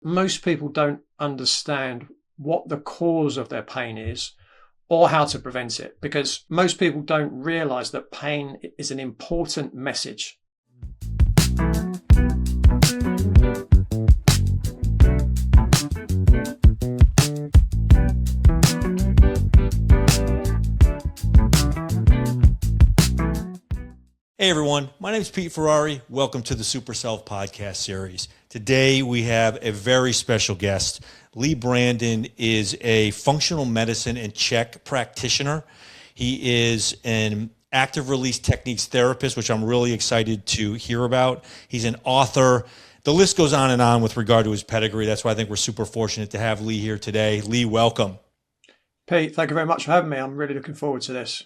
most people don't understand what the cause of their pain is or how to prevent it, because most people don't realize that pain is an important message. Hey everyone, my name is Pete Ferrari. Welcome to the Super Self Podcast series. Today we have a very special guest. Leigh Brandon is a functional medicine and CHEK practitioner. He is an active release techniques therapist, which I'm really excited to hear about. He's an author. The list goes on and on with regard to his pedigree. That's why I think we're super fortunate to have Leigh here today. Leigh, welcome. Pete, thank you very much for having me. I'm really looking forward to this.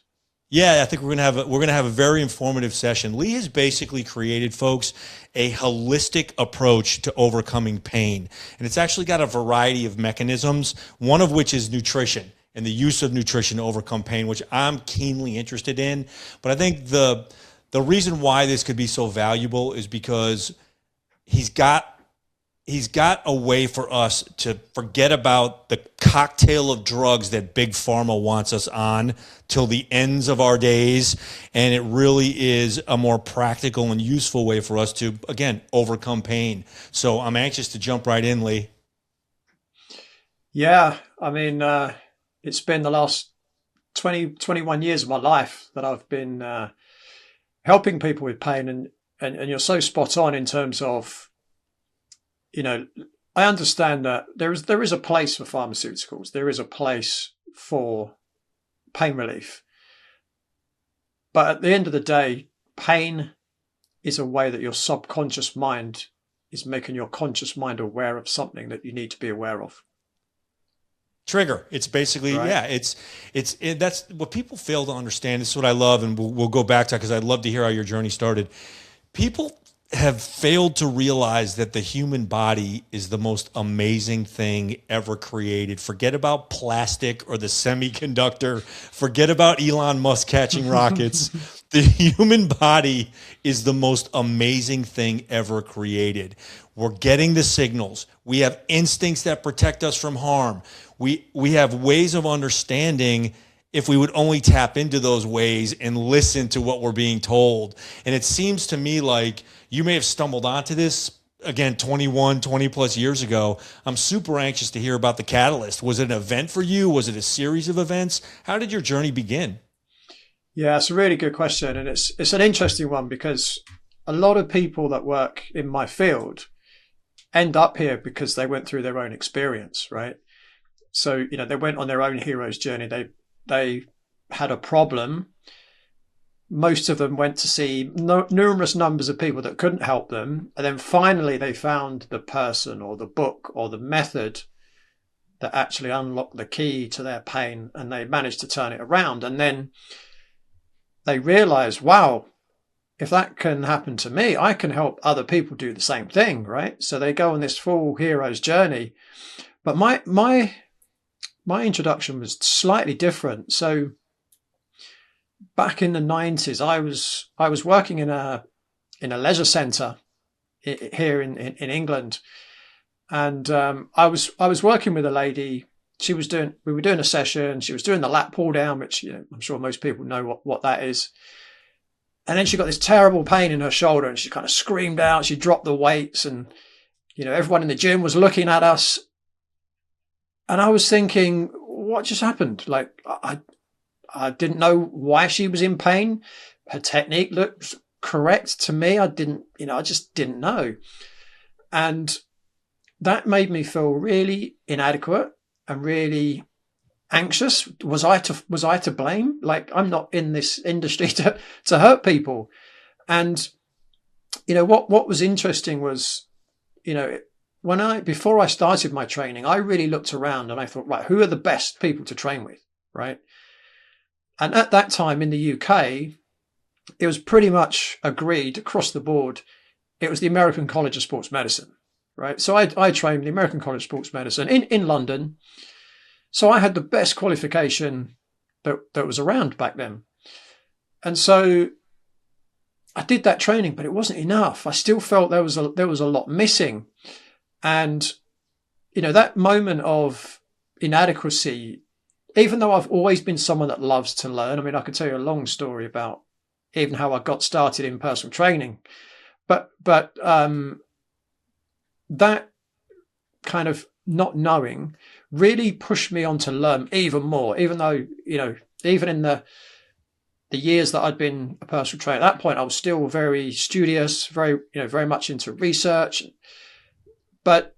Yeah, I think we're gonna have a very informative session. Leigh has basically created, folks, a holistic approach to overcoming pain, and it's actually got a variety of mechanisms. One of which is nutrition and the use of nutrition to overcome pain, which I'm keenly interested in. But I think the reason why this could be so valuable is because he's got a way for us to forget about the cocktail of drugs that Big Pharma wants us on till the ends of our days. And it really is a more practical and useful way for us to, again, overcome pain. So I'm anxious to jump right in, Leigh. Yeah, I mean, it's been the last 21 years of my life that I've been helping people with pain. And you're so spot on in terms of, you know, I understand that there is a place for pharmaceuticals. There is a place for pain relief. But at the end of the day, pain is a way that your subconscious mind is making your conscious mind aware of something that you need to be aware of. Trigger. It's basically, right? Yeah, that's what people fail to understand. This is what I love. And we'll go back to it because I'd love to hear how your journey started. People have failed to realize that the human body is the most amazing thing ever created. Forget about plastic or the semiconductor. Forget about Elon Musk catching rockets. The human body is the most amazing thing ever created. We're getting the signals. We have instincts that protect us from harm. We have ways of understanding if we would only tap into those ways and listen to what we're being told. And it seems to me like you may have stumbled onto this, again, 20 plus years ago. I'm super anxious to hear about the catalyst. Was it an event for you? Was it a series of events? How did your journey begin? Yeah, it's a really good question. And it's an interesting one because a lot of people that work in my field end up here because they went through their own experience, right? So, you know, they went on their own hero's journey. They had a problem. Most of them went to see numerous numbers of people that couldn't help them. And then finally they found the person or the book or the method that actually unlocked the key to their pain, and they managed to turn it around. And then they realized, wow, if that can happen to me, I can help other people do the same thing, right? So they go on this full hero's journey. But my introduction was slightly different. So back in the 90s, I was working in a leisure centre here in England, and I was working with a lady. We were doing a session. She was doing the lat pull down, which, you know, I'm sure most people know what that is. And then she got this terrible pain in her shoulder, and she kind of screamed out. She dropped the weights, and, you know, everyone in the gym was looking at us. And I was thinking, what just happened? Like, I didn't know why she was in pain. Her technique looked correct to me. I just didn't know. And that made me feel really inadequate and really anxious. Was I to blame? Like, I'm not in this industry to hurt people. And, you know, what was interesting was, you know, before I started my training, I really looked around and I thought, right, who are the best people to train with, right? And at that time in the UK, it was pretty much agreed across the board. It was the American College of Sports Medicine, right? So I trained the American College of Sports Medicine in London. So I had the best qualification that was around back then. And so I did that training, but it wasn't enough. I still felt there was a lot missing. And that moment of inadequacy, even though I've always been someone that loves to learn. I mean, I could tell you a long story about even how I got started in personal training, but that kind of not knowing really pushed me on to learn even more, even though, even in the years that I'd been a personal trainer, at that point, I was still very studious, very much into research. But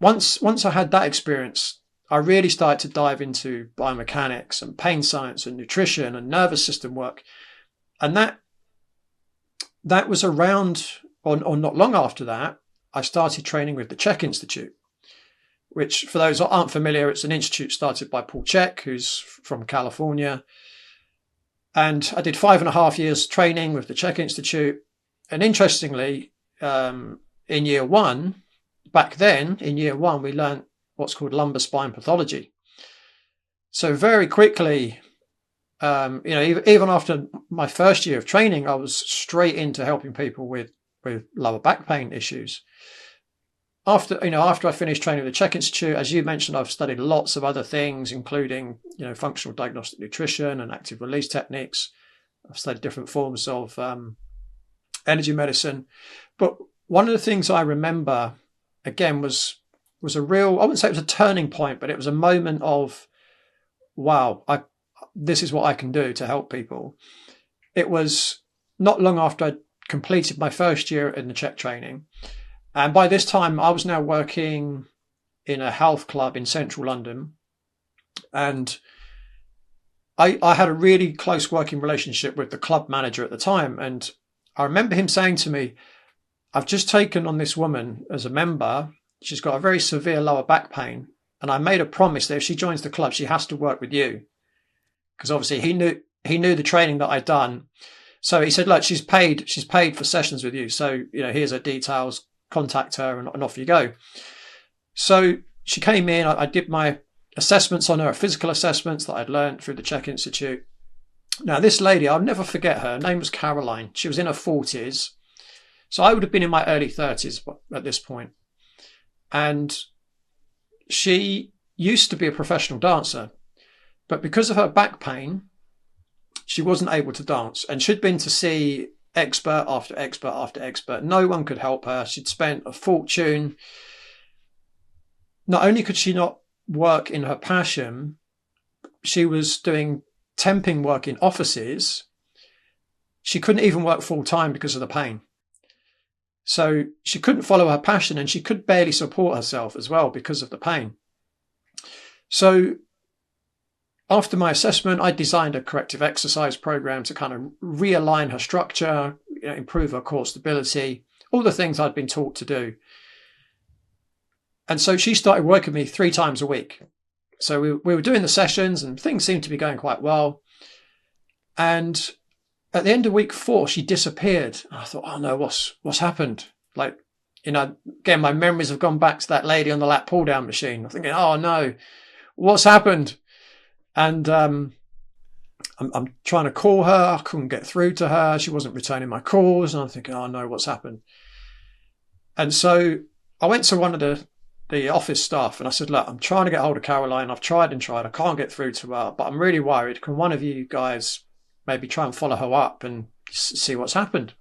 once I had that experience, I really started to dive into biomechanics and pain science and nutrition and nervous system work. And that was around, or not long after that, I started training with the CHEK Institute, which, for those that aren't familiar, it's an institute started by Paul CHEK, who's from California. And I did 5.5 years training with the CHEK Institute. And interestingly, in year one, back then, in year one, we learned what's called lumbar spine pathology. So very quickly, even after my first year of training, I was straight into helping people with lower back pain issues. After I finished training with the CHEK Institute, as you mentioned, I've studied lots of other things, including, functional diagnostic nutrition and active release techniques. I've studied different forms of energy medicine. But one of the things I remember, again, was a real, I wouldn't say it was a turning point, but it was a moment of, wow, this is what I can do to help people. It was not long after I completed my first year in the CHEK training. And by this time, I was now working in a health club in central London. And I had a really close working relationship with the club manager at the time. And I remember him saying to me, I've just taken on this woman as a member. She's got a very severe lower back pain. And I made a promise that if she joins the club, she has to work with you. Because obviously he knew the training that I'd done. So he said, look, she's paid for sessions with you. So, here's her details. Contact her and off you go. So she came in, I did my assessments on her, physical assessments that I'd learned through the CHEK Institute. Now, this lady, I'll never forget her. Her name was Caroline. She was in her 40s. So I would have been in my early 30s at this point. And she used to be a professional dancer. But because of her back pain, she wasn't able to dance. And she'd been to see expert after expert after expert. No one could help her. She'd spent a fortune. Not only could she not work in her passion, she was doing temping work in offices. She couldn't even work full time because of the pain. So she couldn't follow her passion, and she could barely support herself as well because of the pain. So after my assessment, I designed a corrective exercise program to kind of realign her structure, improve her core stability, all the things I'd been taught to do. And so she started working with me 3 times a week. So we were doing the sessions and things seemed to be going quite well. And at the end of week 4, she disappeared. I thought, oh no, what's happened? Like, again, my memories have gone back to that lady on the lat pull down machine. I'm thinking, oh no, what's happened? And I'm trying to call her. I couldn't get through to her. She wasn't returning my calls. And I'm thinking, oh no, what's happened? And so I went to one of the office staff and I said, look, I'm trying to get hold of Caroline. I've tried and tried. I can't get through to her, but I'm really worried. Can one of you guys maybe try and follow her up and see what's happened?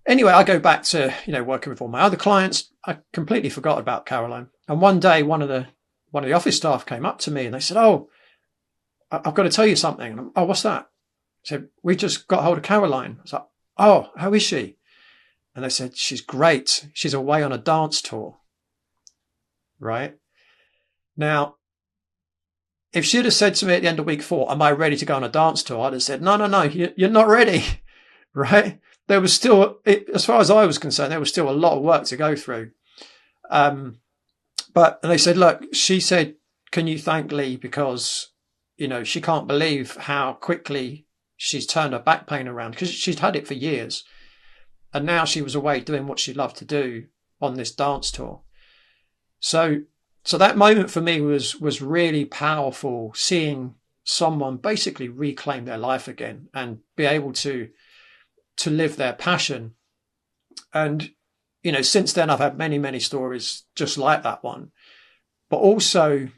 Anyway, I go back to, working with all my other clients. I completely forgot about Caroline. And one day, one of the office staff came up to me and they said, oh, I've got to tell you something. And oh, what's that? I said, we just got hold of Caroline. I was like, oh, how is she? And they said, she's great. She's away on a dance tour. Right? Now, if she'd have said to me at the end of week 4, am I ready to go on a dance tour? I'd have said, no, you're not ready. Right? There was still, as far as I was concerned, there was still a lot of work to go through. And they said, look, she said, can you thank Leigh because, she can't believe how quickly she's turned her back pain around because she'd had it for years. And now she was away doing what she loved to do on this dance tour. So that moment for me was really powerful, seeing someone basically reclaim their life again and be able to live their passion. And since then I've had many, many stories just like that one. But also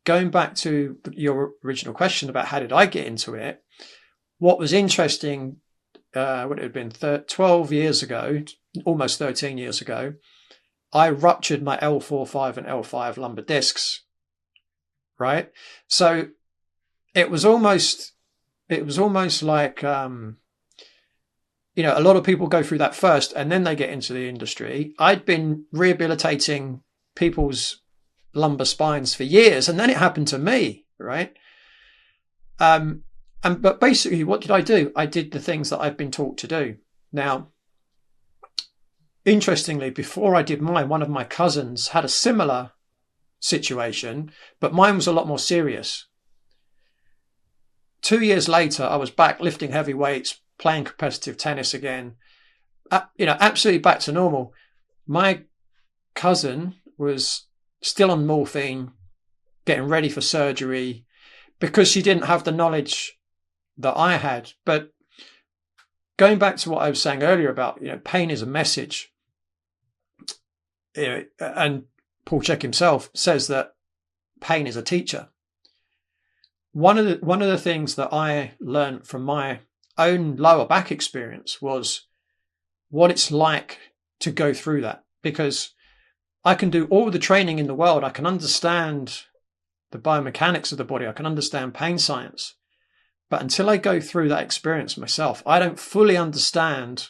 going back to your original question about how did I get into it, what was interesting, would it have been 12 years ago, almost 13 years ago, I ruptured my L4, 5 and L5 lumbar discs, right? So it was almost like, a lot of people go through that first and then they get into the industry. I'd been rehabilitating people's lumbar spines for years, and then it happened to me, right? But basically, what did I do? I did the things that I've been taught to do. Now, interestingly, before I did mine, one of my cousins had a similar situation, but mine was a lot more serious. 2 years later, I was back lifting heavy weights, playing competitive tennis again, absolutely back to normal. My cousin was still on morphine, getting ready for surgery because she didn't have the knowledge that I had. But going back to what I was saying earlier about, pain is a message. And Paul CHEK himself says that pain is a teacher. One of the things that I learned from my own lower back experience was what it's like to go through that, because I can do all the training in the world. I can understand the biomechanics of the body. I can understand pain science. But until I go through that experience myself, I don't fully understand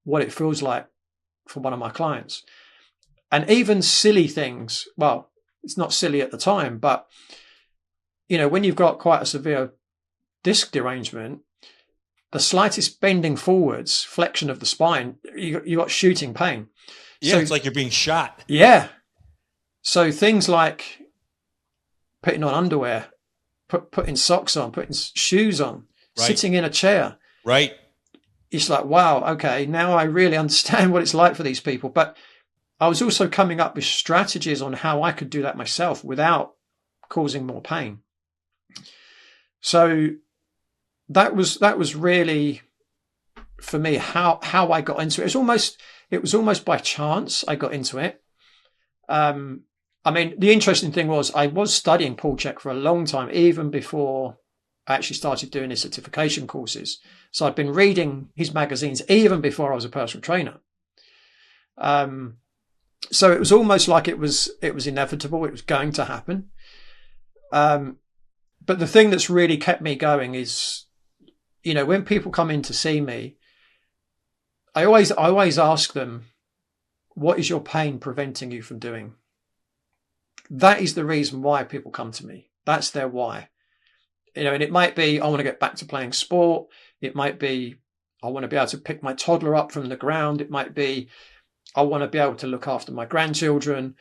what it feels like for one of my clients. And even silly things, well, it's not silly at the time, but, when you've got quite a severe disc derangement, the slightest bending forwards, flexion of the spine, you got shooting pain. Yeah, so, it's like you're being shot. Yeah. So things like putting on underwear, putting socks on, putting shoes on, right, sitting in a chair. Right. It's like, wow, okay, now I really understand what it's like for these people. But I was also coming up with strategies on how I could do that myself without causing more pain. So that was really, for me, how I got into it. It was almost by chance I got into it. The interesting thing was I was studying Paul CHEK for a long time, even before I actually started doing his certification courses. So I'd been reading his magazines even before I was a personal trainer. So it was almost like it was inevitable. It was going to happen. But the thing that's really kept me going is, when people come in to see me, I always ask them, what is your pain preventing you from doing? That is the reason why people come to me. That's their why. And it might be, I want to get back to playing sport. It might be, I want to be able to pick my toddler up from the ground. It might be, I want to be able to look after my grandchildren.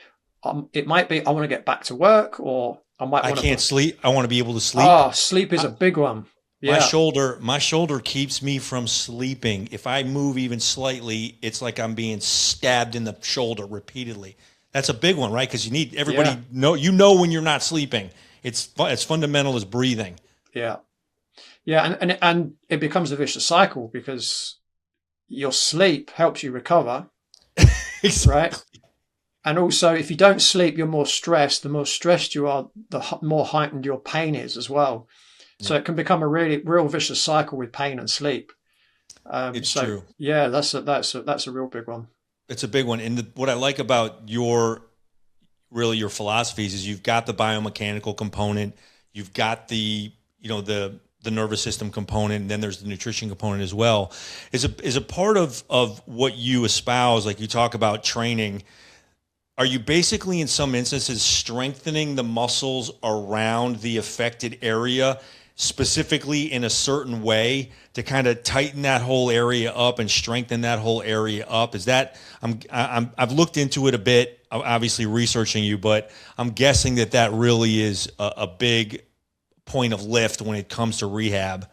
It might be, I want to get back to work, or I can't sleep. I want to be able to sleep. Oh, sleep is a big one. Yeah. My shoulder keeps me from sleeping. If I move even slightly, it's like I'm being stabbed in the shoulder repeatedly. That's a big one, right? Because you need everybody know when you're not sleeping. It's as fundamental as breathing. Yeah, yeah, and it becomes a vicious cycle because your sleep helps you recover, exactly. Right? And also, if you don't sleep, you're more stressed. The more stressed you are, the more heightened your pain is as well. So it can become a real vicious cycle with pain and sleep. It's true. Yeah, that's a real big one. It's a big one. And what I like about your philosophies is you've got the biomechanical component, you've got the nervous system component, and then there's the nutrition component as well. Is a part of what you espouse, like you talk about training. Are you basically in some instances strengthening the muscles around the affected area specifically in a certain way to kind of tighten that whole area up and strengthen that whole area up? Is that, I've looked into it a bit, obviously researching you, but I'm guessing that really is a big point of lift when it comes to rehab.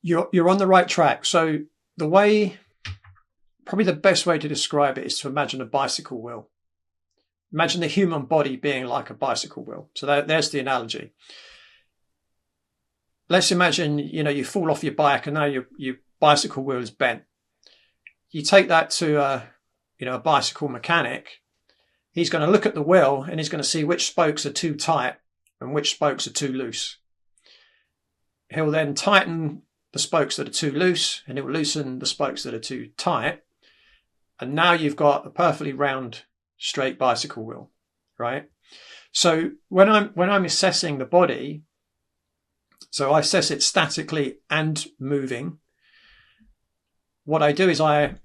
You're on the right track. So probably the best way to describe it is to imagine a bicycle wheel. Imagine the human body being like a bicycle wheel. So there's the analogy. Let's imagine, you fall off your bike and now your bicycle wheel is bent. You take that to a bicycle mechanic, he's going to look at the wheel and he's going to see which spokes are too tight and which spokes are too loose. He'll then tighten the spokes that are too loose and he'll loosen the spokes that are too tight. And now you've got a perfectly round, straight bicycle wheel, right? So when I'm assessing the body, so I assess it statically and moving. What I do is I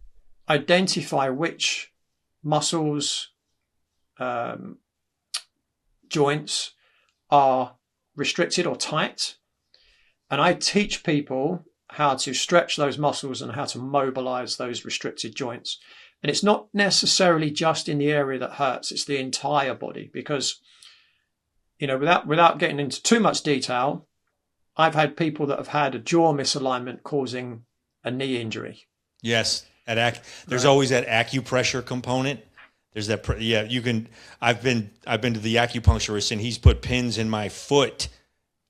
identify which muscles, joints are restricted or tight. And I teach people how to stretch those muscles and how to mobilize those restricted joints. And it's not necessarily just in the area that hurts, it's the entire body. Because, without getting into too much detail, I've had people that have had a jaw misalignment causing a knee injury. Yes. There's always that acupressure component. There's that, I've been to the acupuncturist and he's put pins in my foot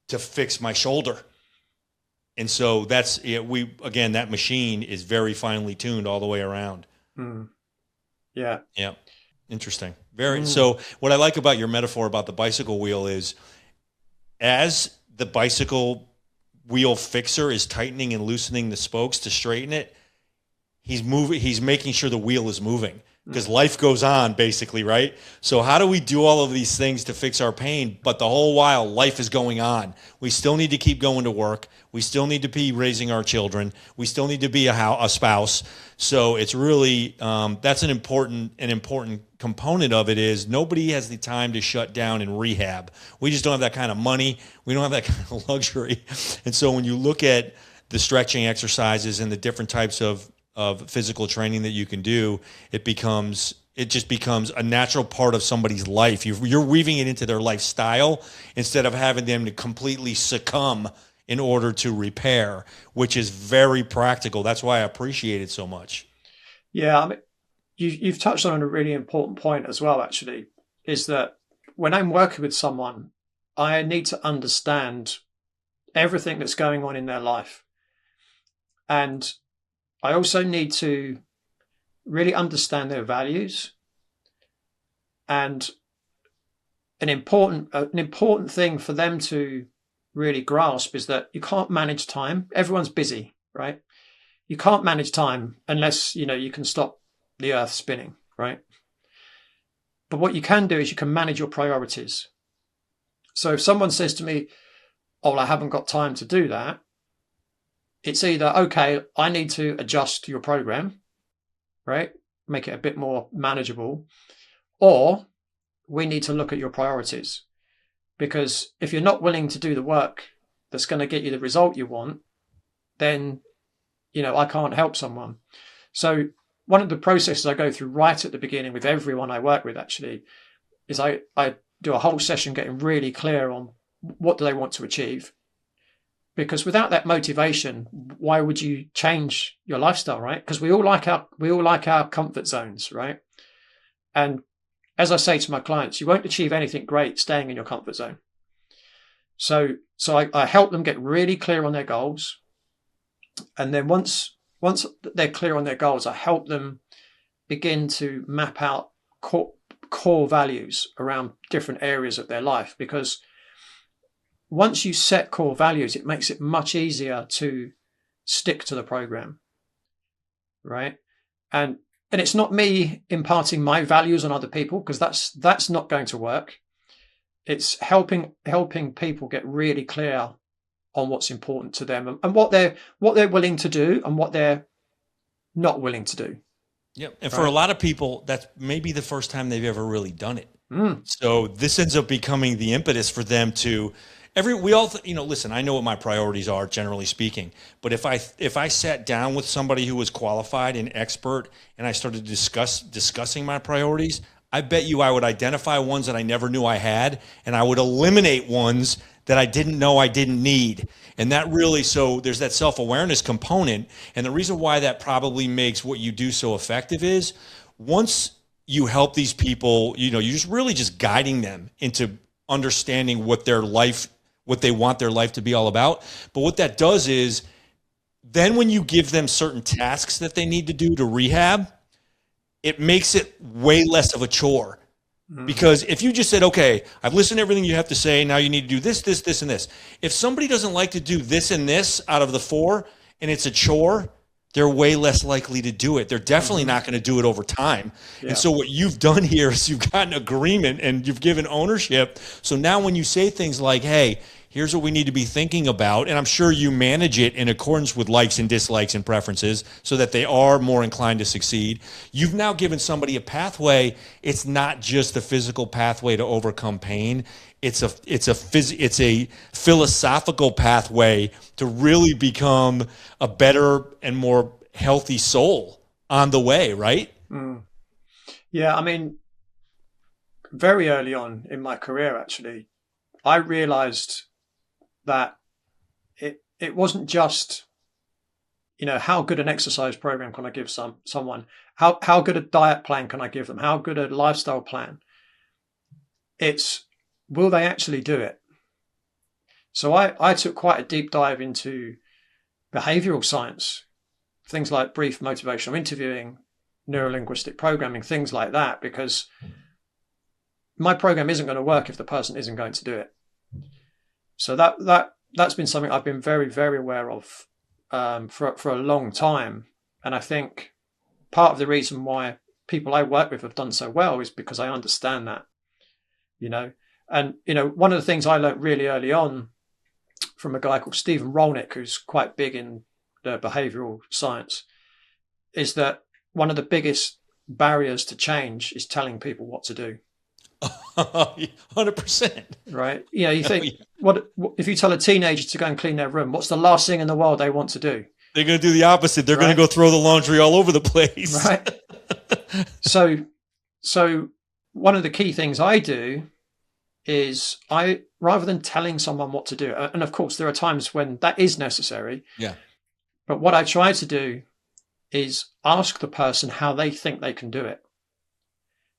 to fix my shoulder. And so that machine is very finely tuned all the way around. Mm. Yeah. Yeah. Interesting. So what I like about your metaphor about the bicycle wheel is as the bicycle wheel fixer is tightening and loosening the spokes to straighten it, he's making sure the wheel is moving. Because life goes on, basically, right? So how do we do all of these things to fix our pain, but the whole while life is going on? We still need to keep going to work. We still need to be raising our children. We still need to be a spouse. So it's really that's an important component of it is nobody has the time to shut down and rehab. We just don't have that kind of money. We don't have that kind of luxury. And so when you look at the stretching exercises and the different types of physical training that you can do, it just becomes a natural part of somebody's life. You're weaving it into their lifestyle instead of having them to completely succumb in order to repair, which is very practical. That's why I appreciate it so much. Yeah, I mean, you've touched on a really important point as well, actually, is that when I'm working with someone, I need to understand everything that's going on in their life. And I also need to really understand their values. And an important thing for them to really grasp is that you can't manage time. Everyone's busy, right? You can't manage time unless, you can stop the earth spinning, right? But what you can do is you can manage your priorities. So if someone says to me, "Oh, I haven't got time to do that," it's either, okay, I need to adjust your program, right? Make it a bit more manageable. Or we need to look at your priorities. Because if you're not willing to do the work that's going to get you the result you want, then, I can't help someone. So one of the processes I go through right at the beginning with everyone I work with actually is I do a whole session getting really clear on what do they want to achieve. Because without that motivation, why would you change your lifestyle, right? Because we all like our comfort zones, right? And as I say to my clients, you won't achieve anything great staying in your comfort zone. So I help them get really clear on their goals, and then once they're clear on their goals, I help them begin to map out core values around different areas of their life. Because once you set core values, it makes it much easier to stick to the program, right? And it's not me imparting my values on other people, because that's not going to work. It's helping people get really clear on what's important to them and what they're willing to do and what they're not willing to do. Yep. And for a lot of people, that's maybe the first time they've ever really done it. So this ends up becoming the impetus for them to listen, I know what my priorities are, generally speaking, but if I sat down with somebody who was qualified and expert and I started discussing my priorities, I bet you I would identify ones that I never knew I had, and I would eliminate ones that I didn't know I didn't need. And that really, so there's that self-awareness component. And the reason why that probably makes what you do so effective is once you help these people, you're just guiding them into understanding what they want their life to be all about. But what that does is then when you give them certain tasks that they need to do to rehab, it makes it way less of a chore. Because if you just said, okay, I've listened to everything you have to say, now you need to do this, this, this, and this. If somebody doesn't like to do this and this out of the 4 and it's a chore, they're way less likely to do it. They're definitely not going to do it over time. Yeah. And so what you've done here is you've got an agreement and you've given ownership. So now when you say things like, hey, here's what we need to be thinking about, and I'm sure you manage it in accordance with likes and dislikes and preferences so that they are more inclined to succeed. You've now given somebody a pathway. It's not just a physical pathway to overcome pain. It's a philosophical pathway to really become a better and more healthy soul on the way, right? Yeah, I mean, very early on in my career, actually, I realized that it wasn't just, how good an exercise program can I give someone? How good a diet plan can I give them? How good a lifestyle plan? It's, will they actually do it? So I took quite a deep dive into behavioral science, things like brief motivational interviewing, neurolinguistic programming, things like that, because my program isn't going to work if the person isn't going to do it. So that's been something I've been very, very aware of for a long time. And I think part of the reason why people I work with have done so well is because I understand that, And, one of the things I learned really early on from a guy called Stephen Rolnick, who's quite big in the behavioral science, is that one of the biggest barriers to change is telling people what to do. 100%. Right. You think, what if you tell a teenager to go and clean their room, what's the last thing in the world they want to do? They're going to do the opposite. They're going to go throw the laundry all over the place. Right. So one of the key things I do is rather than telling someone what to do, and of course there are times when that is necessary. Yeah. But what I try to do is ask the person how they think they can do it.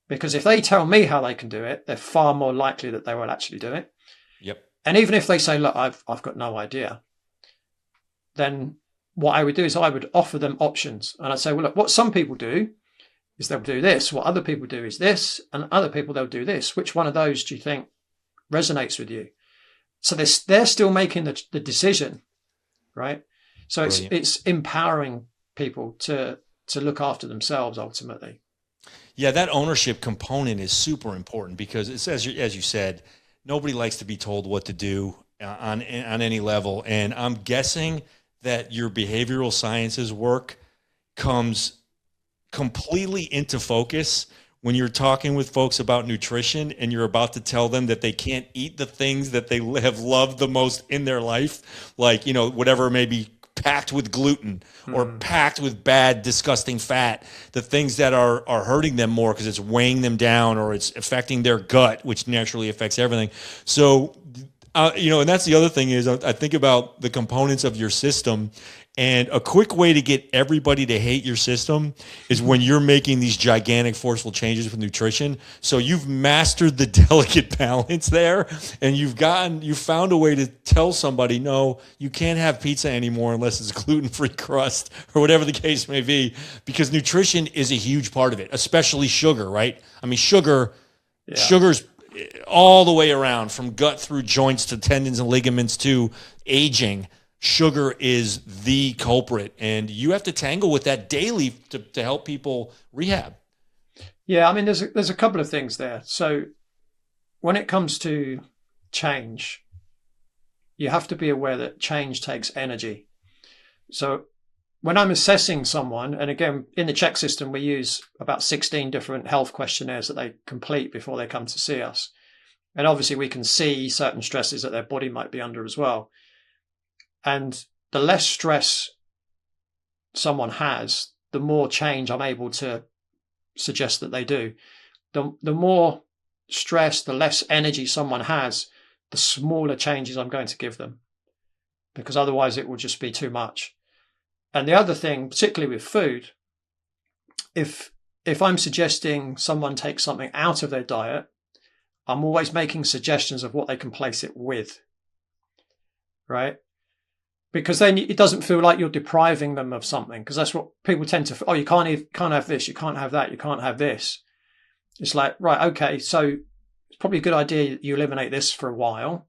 Because if they tell me how they can do it, they're far more likely that they will actually do it. Yep. And even if they say, look, I've got no idea, then what I would do is I would offer them options. And I'd say, well, look, what some people do is they'll do this. What other people do is this. And other people, they'll do this. Which one of those do you think resonates with you? So they're still making the decision, right? So it's empowering people to look after themselves ultimately. Yeah, that ownership component is super important because it's, as you said, nobody likes to be told what to do on any level. And I'm guessing that your behavioral sciences work comes completely into focus when you're talking with folks about nutrition and you're about to tell them that they can't eat the things that they have loved the most in their life, like, whatever may be packed with gluten or packed with bad, disgusting fat, the things that are hurting them more because it's weighing them down or it's affecting their gut, which naturally affects everything. So, and that's the other thing is I think about the components of your system, and a quick way to get everybody to hate your system is when you're making these gigantic, forceful changes with nutrition. So you've mastered the delicate balance there, and you found a way to tell somebody, no, you can't have pizza anymore unless it's gluten-free crust or whatever the case may be, because nutrition is a huge part of it, especially sugar, right? I mean, sugar's all the way around, from gut through joints to tendons and ligaments to aging. Sugar is the culprit, and you have to tangle with that daily to help people rehab. Yeah, I mean, there's a couple of things there. So when it comes to change, you have to be aware that change takes energy. So when I'm assessing someone, and again, in the CHEK system, we use about 16 different health questionnaires that they complete before they come to see us. And obviously we can see certain stresses that their body might be under as well. And the less stress someone has, the more change I'm able to suggest that they do. The more stress, the less energy someone has, the smaller changes I'm going to give them, because otherwise it will just be too much. And the other thing, particularly with food, if I'm suggesting someone take something out of their diet, I'm always making suggestions of what they can place it with, right? because then it doesn't feel like you're depriving them of something, because that's what people tend to, oh, you can't have this, you can't have that, you can't have this. It's like, right, okay, so it's probably a good idea you eliminate this for a while.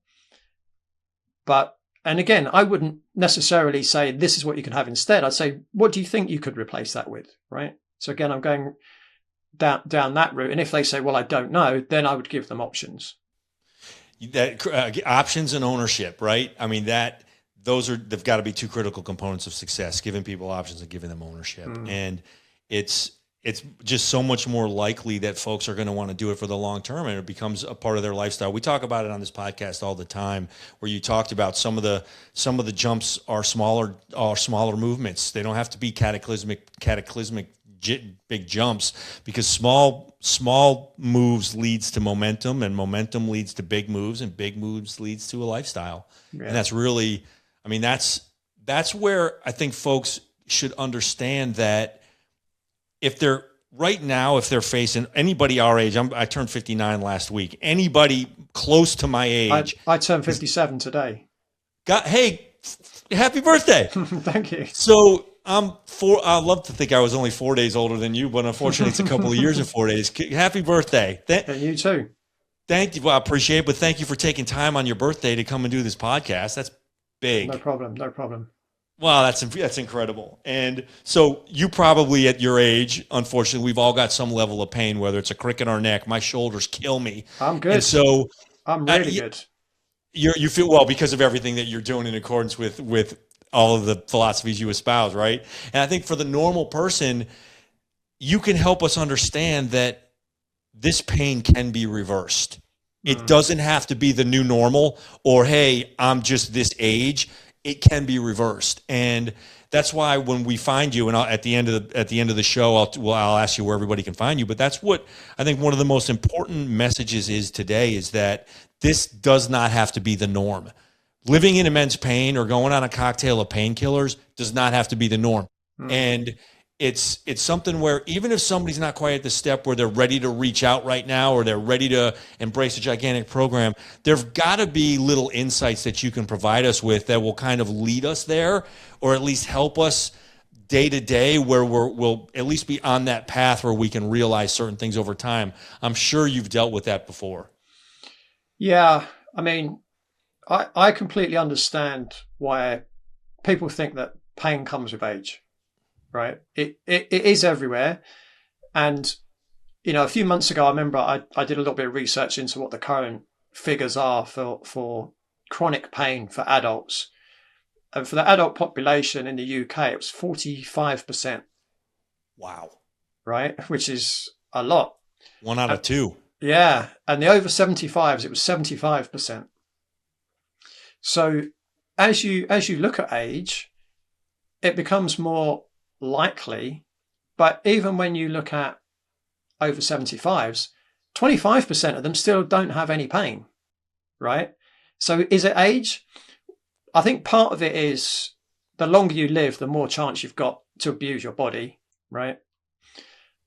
But, and again, I wouldn't necessarily say this is what you can have instead. I'd say, what do you think you could replace that with, right? So again, I'm going down that route. And if they say, well, I don't know, then I would give them options. That options and ownership, right? I mean, they've got to be two critical components of success, giving people options and giving them ownership. And it's just so much more likely that folks are going to want to do it for the long term, and it becomes a part of their lifestyle. We talk about it on this podcast all the time, where you talked about some of the jumps are smaller movements. They don't have to be cataclysmic big jumps, because small moves leads to momentum, and momentum leads to big moves, and big moves leads to a lifestyle. Yeah. And that's really, I mean, that's where I think folks should understand that if they're facing anybody our age, I turned 59 last week, anybody close to my age. I turned 57 today. Hey, happy birthday. Thank you. So I'd love to think I was only 4 days older than you, but unfortunately it's a couple of years and 4 days. Happy birthday. And you too. Thank you. Well, I appreciate it, but thank you for taking time on your birthday to come and do this podcast. That's big. No problem. Wow, that's incredible. And so you probably at your age, unfortunately, we've all got some level of pain, whether it's a crick in our neck, my shoulders kill me. I'm good. And so I'm really good. You feel well because of everything that you're doing in accordance with all of the philosophies you espouse, right? And I think for the normal person, you can help us understand that this pain can be reversed. It doesn't have to be the new normal, or, hey, I'm just this age. It can be reversed. And that's why when we find you, and at the end of the show, I'll ask you where everybody can find you. But that's what I think one of the most important messages is today, is that this does not have to be the norm. Living in immense pain or going on a cocktail of painkillers does not have to be the norm. And it's something where even if somebody's not quite at the step where they're ready to reach out right now, or they're ready to embrace a gigantic program, there've got to be little insights that you can provide us with that will kind of lead us there, or at least help us day to day, where we'll at least be on that path where we can realize certain things over time. I'm sure you've dealt with that before. Yeah. I mean, I completely understand why people think that pain comes with age, right? It is everywhere. And, a few months ago, I remember I did a little bit of research into what the current figures are for chronic pain for adults. And for the adult population in the UK, it was 45%. Wow. Right? Which is a lot. 1 out of 2. Yeah. And the over 75s, it was 75%. So as you look at age, it becomes more likely. But even when you look at over 75s, 25% of them still don't have any pain, right? So is it age? I think part of it is the longer you live, the more chance you've got to abuse your body, right?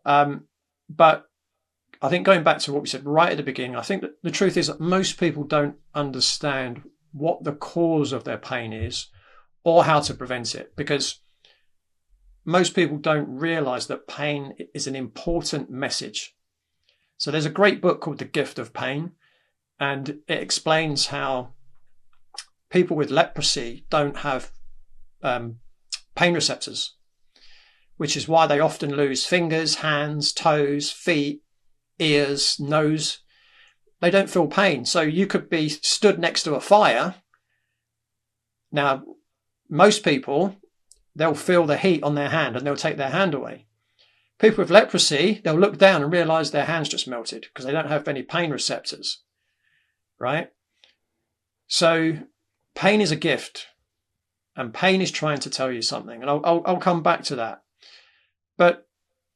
But I think going back to what we said right at the beginning, I think that the truth is that most people don't understand what the cause of their pain is or how to prevent it, because most people don't realize that pain is an important message. So there's a great book called The Gift of Pain, and it explains how people with leprosy don't have pain receptors, which is why they often lose fingers, hands, toes, feet, ears, nose. They don't feel pain. So you could be stood next to a fire. Now, most people, they'll feel the heat on their hand and they'll take their hand away. People with leprosy, they'll look down and realize their hand's just melted because they don't have any pain receptors, right? So pain is a gift, and pain is trying to tell you something. And I'll come back to that. But,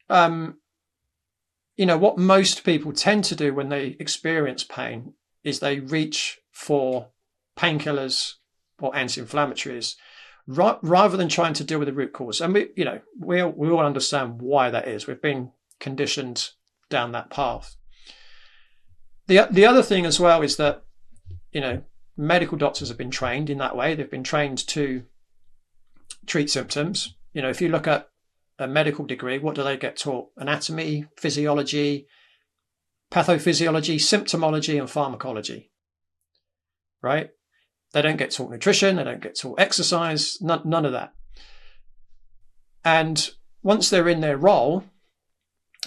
what most people tend to do when they experience pain is they reach for painkillers or anti-inflammatories rather than trying to deal with the root cause. And we all understand why that is. We've been conditioned down that path. The other thing as well is that, medical doctors have been trained in that way. They've been trained to treat symptoms. If you look at a medical degree, what do they get taught? Anatomy, physiology, pathophysiology, symptomology, and pharmacology, right? They don't get taught nutrition. They don't get taught exercise, none of that. And once they're in their role,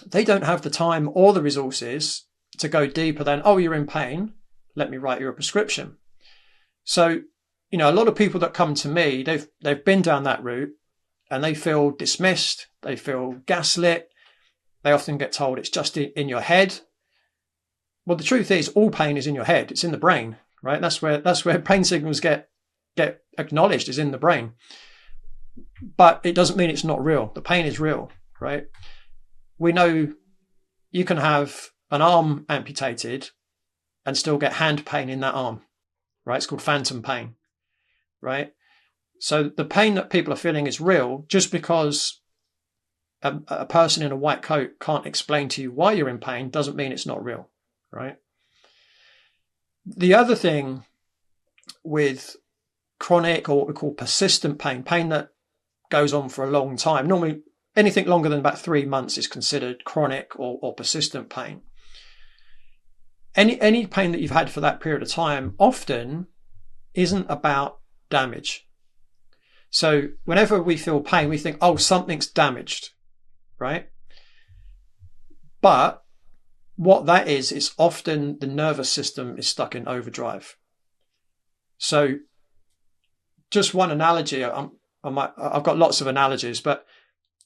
they don't have the time or the resources to go deeper than, oh, you're in pain, let me write you a prescription. So, a lot of people that come to me, they've been down that route and they feel dismissed. They feel gaslit. They often get told it's just in your head. Well, the truth is all pain is in your head. It's in the brain, right? That's where pain signals get acknowledged, is in the brain. But it doesn't mean it's not real. The pain is real, right? We know you can have an arm amputated and still get hand pain in that arm, right? It's called phantom pain, right? So the pain that people are feeling is real. Just because a person in a white coat can't explain to you why you're in pain doesn't mean it's not real, right? The other thing with chronic, or what we call persistent pain that goes on for a long time, normally anything longer than about 3 months is considered chronic or persistent pain. Any pain that you've had for that period of time often isn't about damage. So whenever we feel pain, we think, oh, something's damaged, right? But what that is often the nervous system is stuck in overdrive. So just one analogy, I've got lots of analogies, but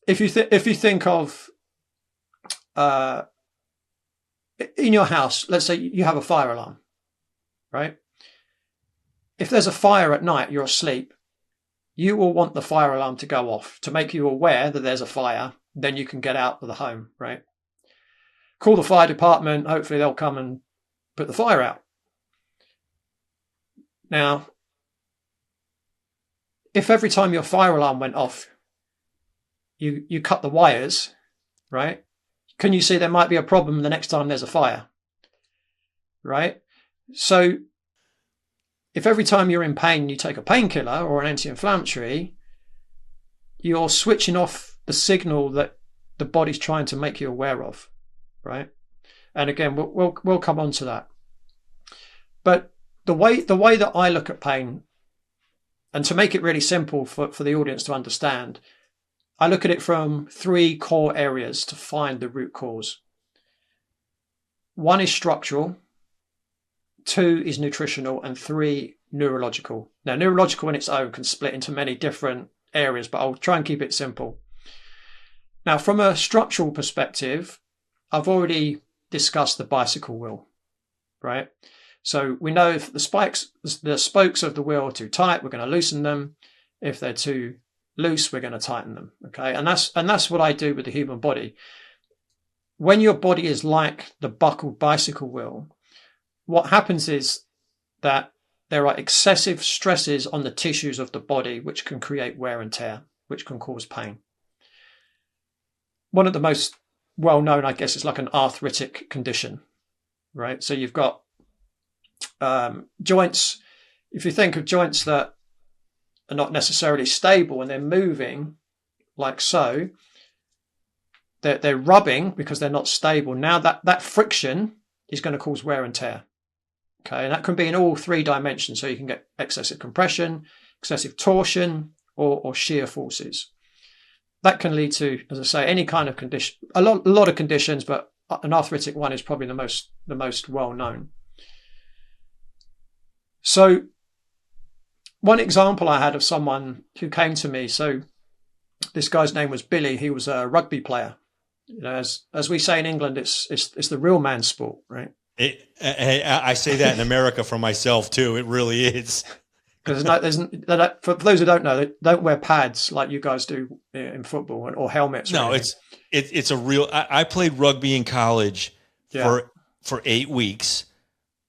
if you think of in your house, let's say you have a fire alarm, right? If there's a fire at night, you're asleep, you will want the fire alarm to go off to make you aware that there's a fire. Then you can get out of the home, right? Call the fire department. Hopefully they'll come and put the fire out. Now, if every time your fire alarm went off, you cut the wires, right? Can you see there might be a problem the next time there's a fire, right? So if every time you're in pain you take a painkiller or an anti-inflammatory, you're switching off the signal that the body's trying to make you aware of, right? And again, we'll come on to that. But the way that I look at pain, and to make it really simple for the audience to understand, I look at it from 3 core areas to find the root cause. 1 is structural, 2 is nutritional, and 3 neurological. Now, neurological in its own can split into many different areas, but I'll try and keep it simple. Now, from a structural perspective, I've already discussed the bicycle wheel, right? So we know if the spokes of the wheel are too tight, we're going to loosen them. If they're too loose, we're going to tighten them. Okay, and that's what I do with the human body. When your body is like the buckled bicycle wheel, what happens is that there are excessive stresses on the tissues of the body, which can create wear and tear, which can cause pain. One of the most well-known, I guess, is like an arthritic condition, right? So you've got joints. If you think of joints that are not necessarily stable and they're moving like so, they're rubbing because they're not stable. Now that friction is going to cause wear and tear. Okay, and that can be in all 3 dimensions. So you can get excessive compression, excessive torsion, or shear forces. That can lead to, as I say, any kind of condition, a lot of conditions, but an arthritic one is probably the most well known. So one example I had of someone who came to me, so this guy's name was Billy. He was a rugby player. As we say in England, it's the real man's sport, right? I say that in America for myself too. It really is. Because for those who don't know, they don't wear pads like you guys do in football or helmets. No, it's a real. I played rugby in college for 8 weeks.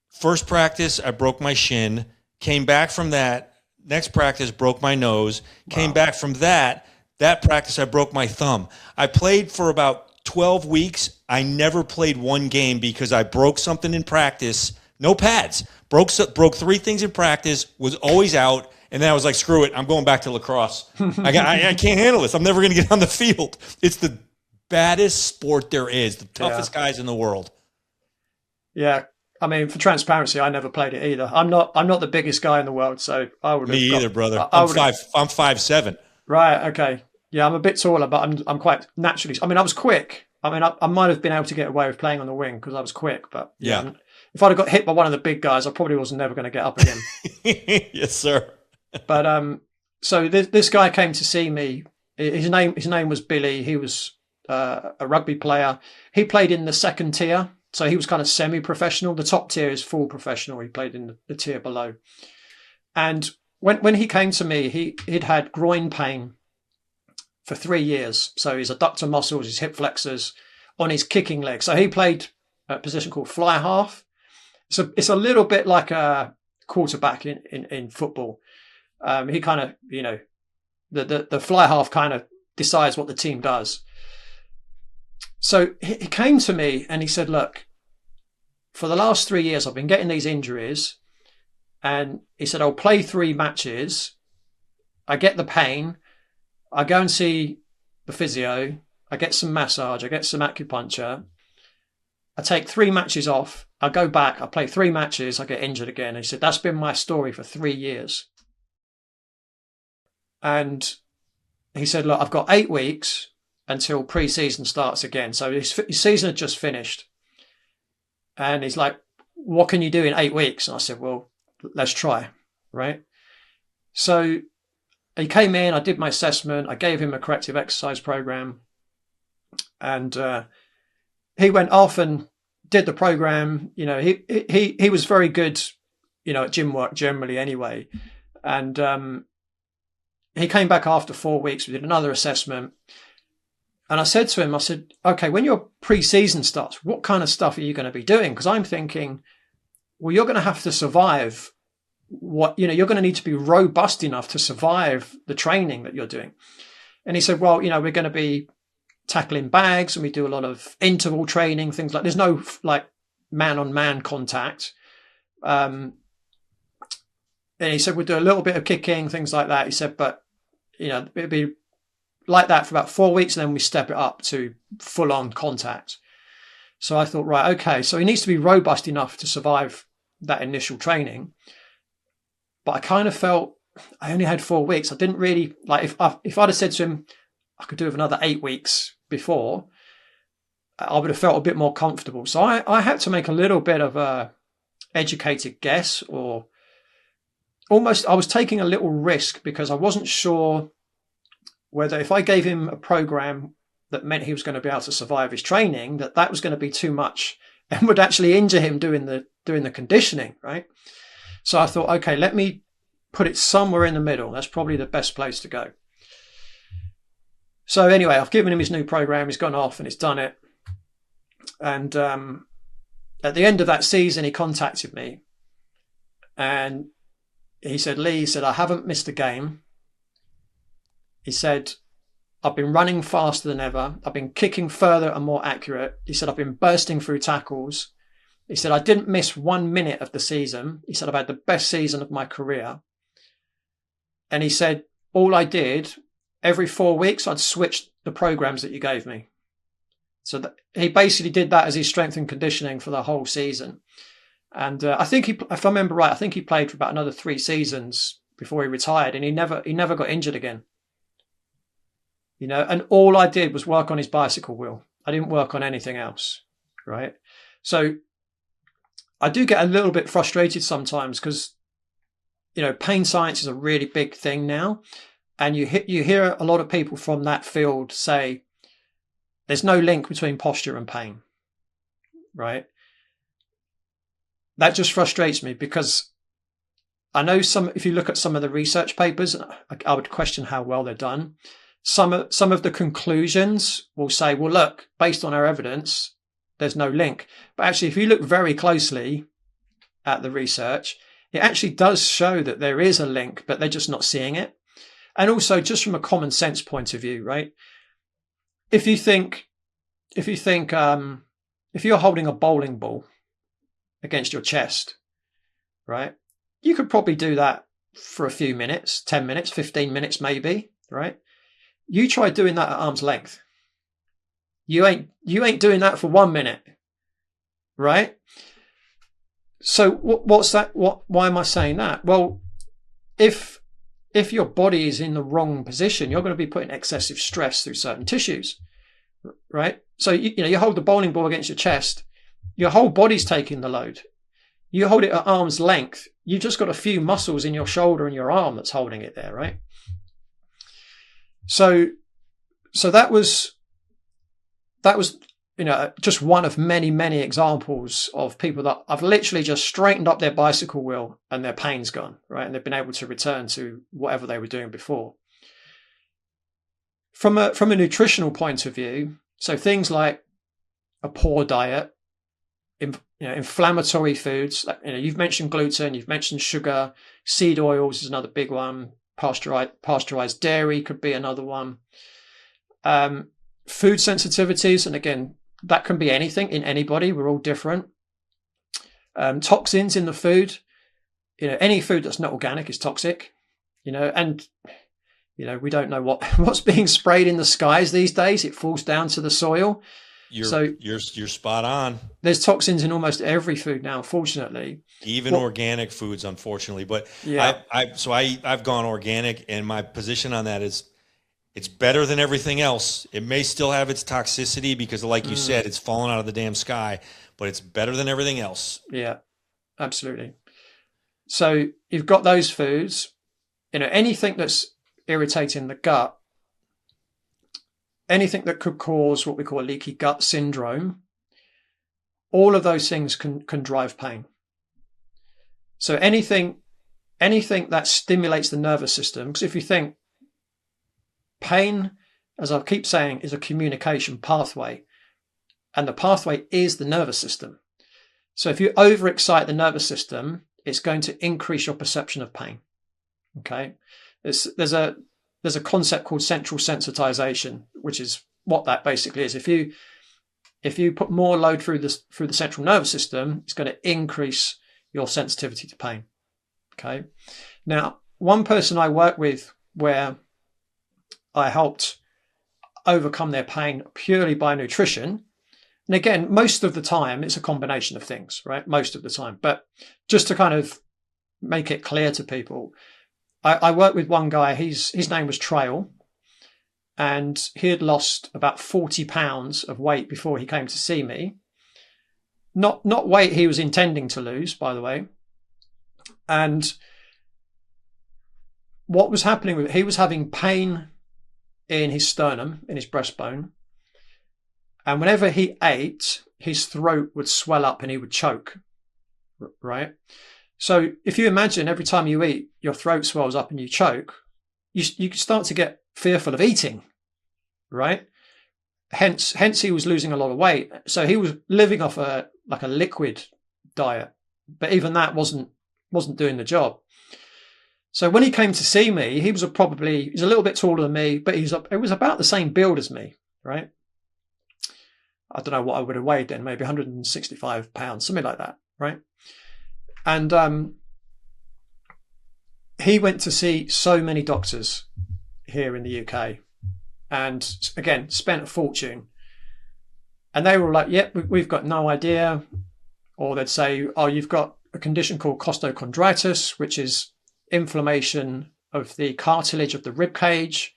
First practice, I broke my shin. Came back from that. Next practice, broke my nose. Came back from that. That practice, I broke my thumb. I played for about 12 weeks. I never played one game because I broke something in practice no pads. Broke 3 things in practice, was always out. And then I was like, screw it. I'm going back to lacrosse. I can't handle this. I'm never going to get on the field. It's the baddest sport there is, the toughest guys in the world. Yeah. I mean, for transparency, I never played it either. I'm not the biggest guy in the world, so I would. Me either, brother. I'm 5'7". Right. Okay. Yeah, I'm a bit taller, but I'm quite naturally. I mean, I was quick. I mean, I might have been able to get away with playing on the wing because I was quick. But yeah, if I'd have got hit by one of the big guys, I probably was never going to get up again. Yes, sir. But so this guy came to see me. His name was Billy. He was a rugby player. He played in the second tier. So he was kind of semi-professional. The top tier is full professional. He played in the tier below. And when he came to me, he'd had groin pain for 3 years. So his adductor muscles, his hip flexors on his kicking leg. So he played a position called fly half. So it's a little bit like a quarterback in football. He kind of, the fly half kind of decides what the team does. So he came to me and he said, look, for the last 3 years, I've been getting these injuries. And he said, I'll play 3 matches. I get the pain. I go and see the physio. I get some massage. I get some acupuncture. I take 3 matches off. I go back. I play 3 matches. I get injured again. And he said, that's been my story for 3 years. And he said, look, I've got 8 weeks until pre-season starts again. So his season had just finished. And he's like, what can you do in 8 weeks? And I said, well, let's try, right? So he came in, I did my assessment, I gave him a corrective exercise program. And he went off and did the program. He was very good, at gym work generally anyway. And he came back after 4 weeks. We did another assessment. And I said to him, okay, when your pre-season starts, what kind of stuff are you going to be doing? Because I'm thinking, well, you're going to have to survive you're going to need to be robust enough to survive the training that you're doing. And he said, well, we're going to be tackling bags and we do a lot of interval training, things like, there's no like man-on-man contact. And he said, we'll do a little bit of kicking, things like that. He said, but, it'd be like that for about 4 weeks, and then we step it up to full-on contact. So I thought, right, okay, so he needs to be robust enough to survive that initial training. But I kind of felt I only had 4 weeks. I didn't really, like, if I'd have said to him, I could do with another 8 weeks before, I would have felt a bit more comfortable. So I had to make a little bit of a educated guess, or almost I was taking a little risk because I wasn't sure whether if I gave him a program that meant he was going to be able to survive his training, that was going to be too much and would actually injure him doing the conditioning, right? So I thought, okay, let me put it somewhere in the middle. That's probably the best place to go. So anyway, I've given him his new program. He's gone off and he's done it. And at the end of that season, he contacted me and he said, Leigh, I haven't missed a game. He said, I've been running faster than ever. I've been kicking further and more accurate. He said, I've been bursting through tackles. He said, I didn't miss 1 minute of the season. He said, I've had the best season of my career. And he said, all I did, every 4 weeks, I'd switch the programs that you gave me. So he basically did that as his strength and conditioning for the whole season. And I think if I remember right, I think he played for about another 3 seasons before he retired, and he never got injured again. And all I did was work on his bicycle wheel. I didn't work on anything else, right? So I do get a little bit frustrated sometimes because, pain science is a really big thing now. And you hear a lot of people from that field say there's no link between posture and pain, right? That just frustrates me because I know if you look at some of the research papers, I would question how well they're done. Some of the conclusions will say, well, look, based on our evidence, there's no link. But actually, if you look very closely at the research, it actually does show that there is a link, but they're just not seeing it. And also just from a common sense point of view, right? If you're holding a bowling ball, against your chest, right? You could probably do that for a few minutes, 10 minutes, 15 minutes maybe, right? You try doing that at arm's length. You ain't doing that for 1 minute, right? So what's that? Why am I saying that? Well, if your body is in the wrong position, you're going to be putting excessive stress through certain tissues, right? So you hold the bowling ball against your chest, your whole body's taking the load. You hold it at arm's length, you've just got a few muscles in your shoulder and your arm that's holding it there, right? So that was just one of many, many examples of people that I've literally just straightened up their bicycle wheel and their pain's gone, right? And they've been able to return to whatever they were doing before. From a nutritional point of view, so things like a poor diet, inflammatory foods, you've mentioned gluten, you've mentioned sugar, seed oils is another big one, pasteurized dairy could be another one. Food sensitivities, and again, that can be anything in anybody. We're all different. Toxins in the food. Any food that's not organic is toxic. And we don't know what's being sprayed in the skies these days. It falls down to the soil. You're spot on. There's toxins in almost every food now, unfortunately. Even organic foods, unfortunately. But yeah, I've gone organic, and my position on that is, it's better than everything else. It may still have its toxicity because, like you said, it's fallen out of the damn sky, but it's better than everything else. Yeah, absolutely. So you've got those foods, anything that's irritating the gut, anything that could cause what we call leaky gut syndrome, all of those things can drive pain. So anything that stimulates the nervous system, because if you think, pain, as I keep saying, is a communication pathway, and the pathway is the nervous system. So if you overexcite the nervous system, it's going to increase your perception of pain. Okay, there's a concept called central sensitization, which is what that basically is. If you put more load through the central nervous system, it's going to increase your sensitivity to pain. Okay, now one person I work with where I helped overcome their pain purely by nutrition. And again, most of the time, it's a combination of things, right? Most of the time. But just to kind of make it clear to people, I worked with one guy, his name was Trail, and he had lost about 40 pounds of weight before he came to see me. Not weight he was intending to lose, by the way. And what was happening with he was having pain in his sternum, in his breastbone. And whenever he ate, his throat would swell up and he would choke, right? So if you imagine every time you eat, your throat swells up and you choke, you start to get fearful of eating, right? Hence he was losing a lot of weight. So he was living off a liquid diet, but even that wasn't doing the job. So when he came to see me, he's a little bit taller than me, but it was about the same build as me, right? I don't know what I would have weighed then, maybe 165 pounds, something like that, right? And he went to see so many doctors here in the UK, and again, spent a fortune. And they were like, yep, we've got no idea. Or they'd say, oh, you've got a condition called costochondritis, which is inflammation of the cartilage of the rib cage.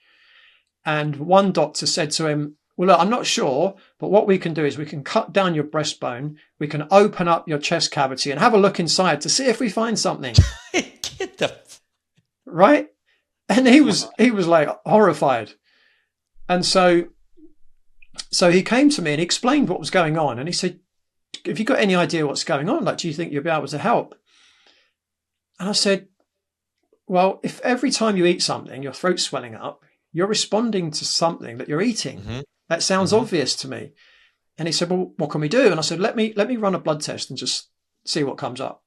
And one doctor said to him, well, look, I'm not sure, but what we can do is we can cut down your breastbone, we can open up your chest cavity and have a look inside to see if we find something. Get the right? And he was like horrified. And so he came to me and he explained what was going on. And he said, have you got any idea what's going on? Like, do you think you'll be able to help? And I said, well, if every time you eat something, your throat's swelling up, you're responding to something that you're eating. Mm-hmm. That sounds obvious to me. And he said, well, what can we do? And I said, let me run a blood test and just see what comes up.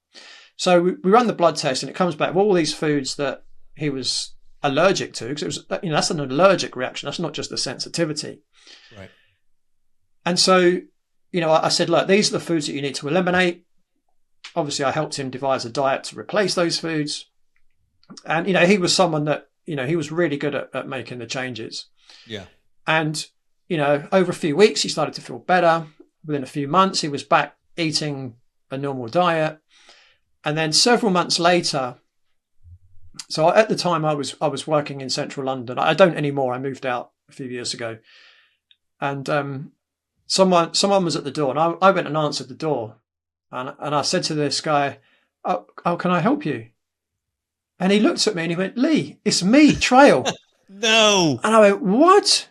So we run the blood test and it comes back with all these foods that he was allergic to, because it was, that's an allergic reaction. That's not just a sensitivity. Right. And so, I said, look, these are the foods that you need to eliminate. obviously I helped him devise a diet to replace those foods. And, he was someone that, he was really good at making the changes. Yeah. And, over a few weeks, he started to feel better. Within a few months, he was back eating a normal diet. And then several months later, so at the time I was working in central London. I don't anymore. I moved out a few years ago. And someone was at the door, and I went and answered the door. And I said to this guy, oh, can I help you? And he looked at me and he went, Leigh, it's me, Trail. No. And I went, what?